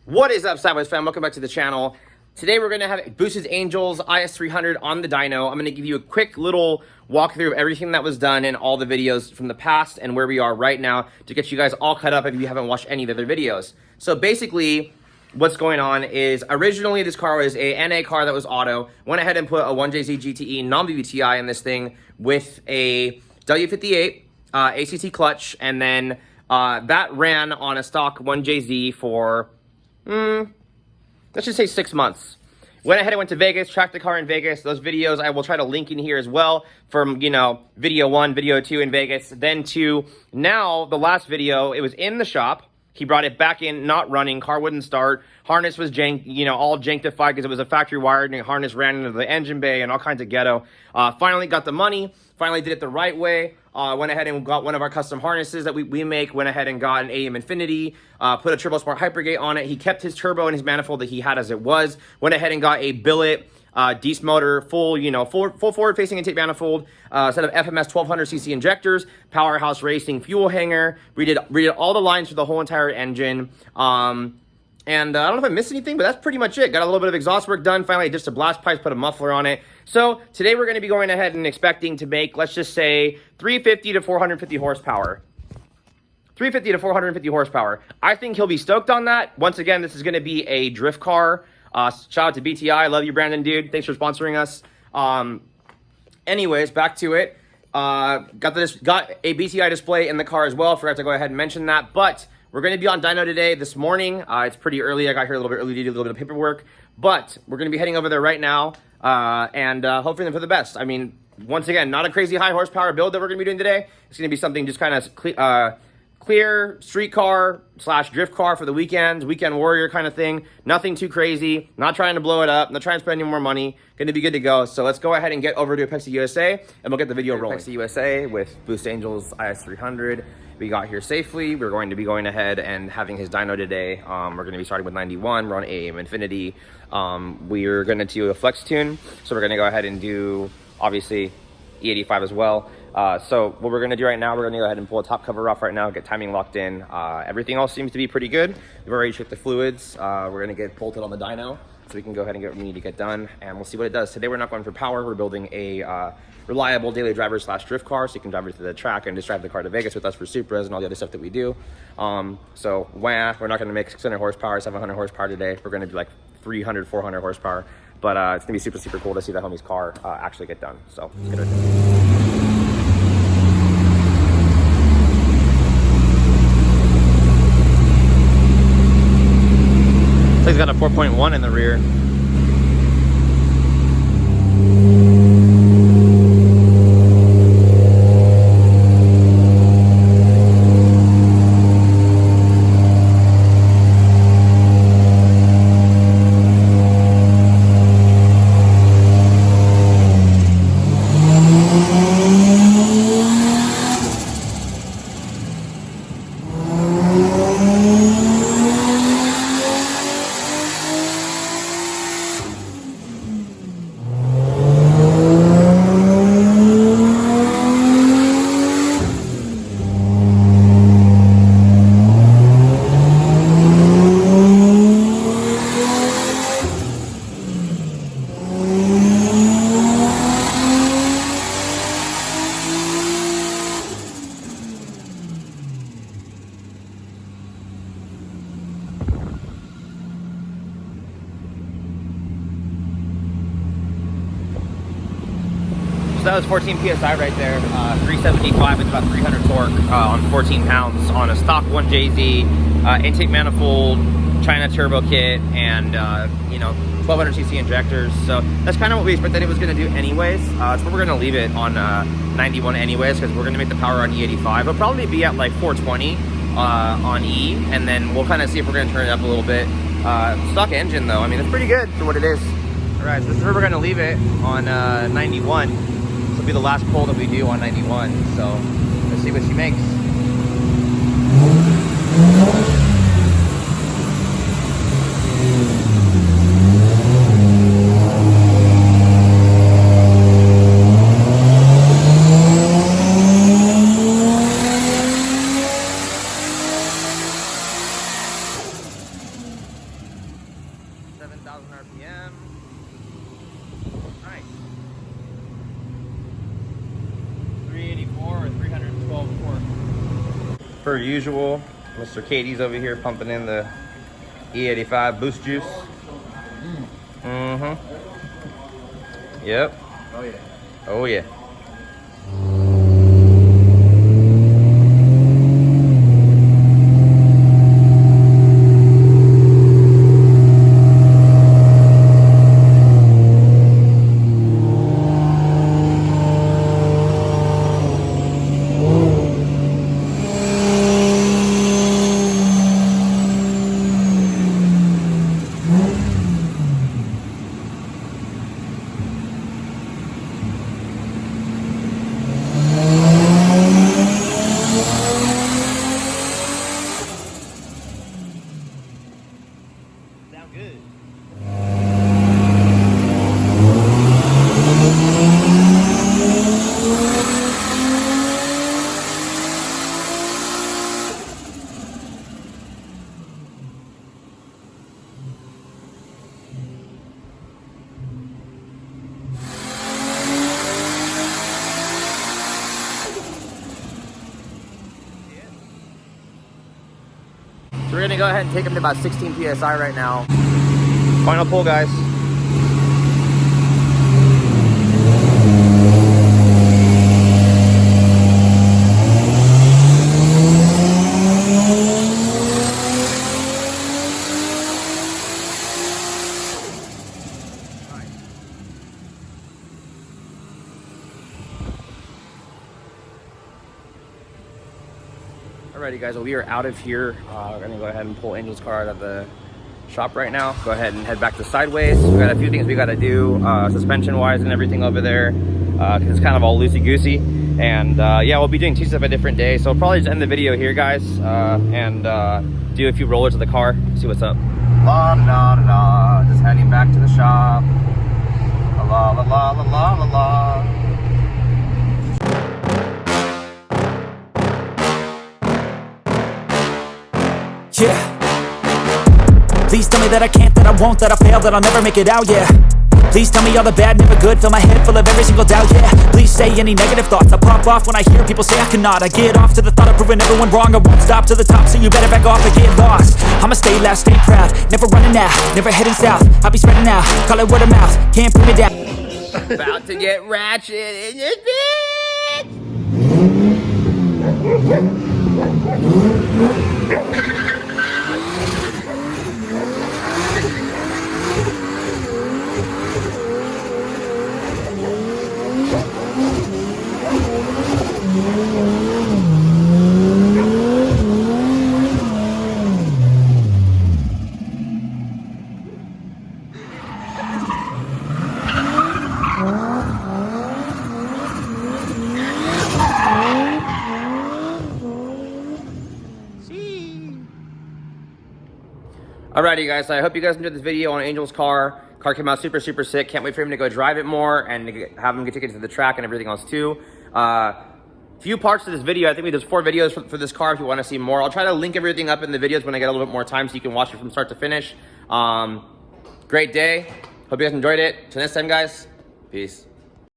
What is up, Sideways fam? Welcome back to the channel. Today we're going to have BoostAngel's Is300 on the dyno. I'm going to give you a quick little walkthrough of everything that was done in all the videos from the past and where we are right now to get you guys all caught up if you haven't watched any of the other videos. So basically, what's going on is originally this car was a NA car that was auto. Went ahead and put a 1JZ GTE non-Vvti in this thing with a W58 ACT clutch, and then that ran on a stock 1JZ for let's just say 6 months. Went ahead and went to Vegas, tracked the car in Vegas. Those videos I will try to link in here as well from, you know, video 1, video 2 in Vegas. Then to now, the last video, it was in the shop. He brought it back in, not running. Car wouldn't start. Harness was jank, you know, all janktified because it was a factory wired, and harness ran into the engine bay and all kinds of ghetto. Finally got the money. Finally did it the right way. Went ahead and got one of our custom harnesses that we make. Went ahead and got an Infinity. Put a turbomsmart hyphergate on it. He kept his turbo and his manifold that he had as it was. Went ahead and got a billet Dees motor, full, you know, full forward-facing intake manifold, set of FMS 1200cc injectors, Powerhouse racing fuel hanger. We did all the lines for the whole entire engine. And I don't know if I missed anything, but that's pretty much it. Got a little bit of exhaust work done. Finally, just a blast pipes, put a muffler on it. So today we're going to be going ahead and expecting to make, let's just say, 350 to 450 horsepower. 350 to 450 horsepower. I think he'll be stoked on that. Once again, this is going to be a drift car. Shout out to BTI. Love you, Brandon, dude. Thanks for sponsoring us. Anyways, back to it. Got a BTI display in the car as well. Forgot to go ahead and mention that. But we're going to be on dyno today, this morning. It's pretty early. I got here a little bit early to do a little bit of paperwork. But we're going to be heading over there right now. And hoping for the best. I mean, once again, not a crazy high horsepower build that we're going to be doing today. It's going to be something just kind of clear street car / drift car for the weekends, weekend warrior kind of thing. Nothing too crazy. Not trying to blow it up. Not trying to spend any more money. Going to be good to go. So let's go ahead and get over to Hyphae USA, and we'll get the video rolling. Hyphae USA with BoostAngel's Is300. We got here safely. We're going to be going ahead and having his dyno today. We're going to be starting with 91. We're on Infinity. We're going to do a flex tune. So we're going to go ahead and do, obviously, E85 as well. So what we're going to do right now, we're going to go ahead and pull a top cover off right now, get timing locked in. Everything else seems to be pretty good. We've already checked the fluids. We're going to get bolted on the dyno so we can go ahead and get what we need to get done, and we'll see what it does. Today we're not going for power. We're building a reliable daily driver / drift car, so you can drive it to the track and just drive the car to Vegas with us for Supras and all the other stuff that we do. So we're not going to make 600 horsepower, 700 horsepower today. We're going to do like 300, 400 horsepower. But it's going to be super cool to see the homie's car actually get done. So let's get it. So he's got a 4.1 in the rear. So that was 14 PSI right there, 375 with about 300 torque on 14 pounds on a stock 1JZ, intake manifold, China turbo kit, and you know, 1200cc injectors. So that's kind of what we expected it was going to do anyways. That's where we're going to leave it on 91 anyways, because we're going to make the power on E85. It'll probably be at like 420 on E, and then we'll kind of see if we're going to turn it up a little bit. Stock engine though, I mean, it's pretty good for what it is. All right, so this is where we're going to leave it on 91. This will be the last pull that we do on 91, so let's see what she makes. 1,000 RPM. Nice. 384 or 312 torque. Per usual, Mr. Katie's over here pumping in the E85 boost juice. Mm-hmm. Yep. Oh yeah. Oh yeah. Sound good. So we're gonna go ahead and take them to about 16 PSI right now. Final pull, guys. Alrighty guys, well we are out of here. We're gonna go ahead and pull Angel's car out of the shop right now. Go ahead and head back to sideways. We got a few things we gotta do, suspension wise and everything over there, because it's kind of all loosey-goosey. And yeah, we'll be doing two steps a different day. So we'll probably just end the video here, guys, and do a few rollers of the car, see what's up. La la la la, just heading back to the shop. La la la la la la la. Yeah. Please tell me that I can't, that I won't, that I fail, that I'll never make it out, yeah. Please tell me all the bad, never good, fill my head full of every single doubt, yeah. Please say any negative thoughts, I pop off when I hear people say I cannot. I get off to the thought of proving everyone wrong, I won't stop to the top, so you better back off and get lost. I'ma stay loud, stay proud, never running out, never heading south. I'll be spreading out, call it word of mouth, can't put me down. About to get ratchet in your bitch! Alrighty guys, so I hope you guys enjoyed this video on Angel's car. Car came out super sick. Can't wait for him to go drive it more and to have him get tickets to the track and everything else too. Few parts to this video. I think there's 4 videos for this car if you want to see more. I'll try to link everything up in the videos when I get a little bit more time so you can watch it from start to finish. Great day. Hope you guys enjoyed it. Till next time guys, peace.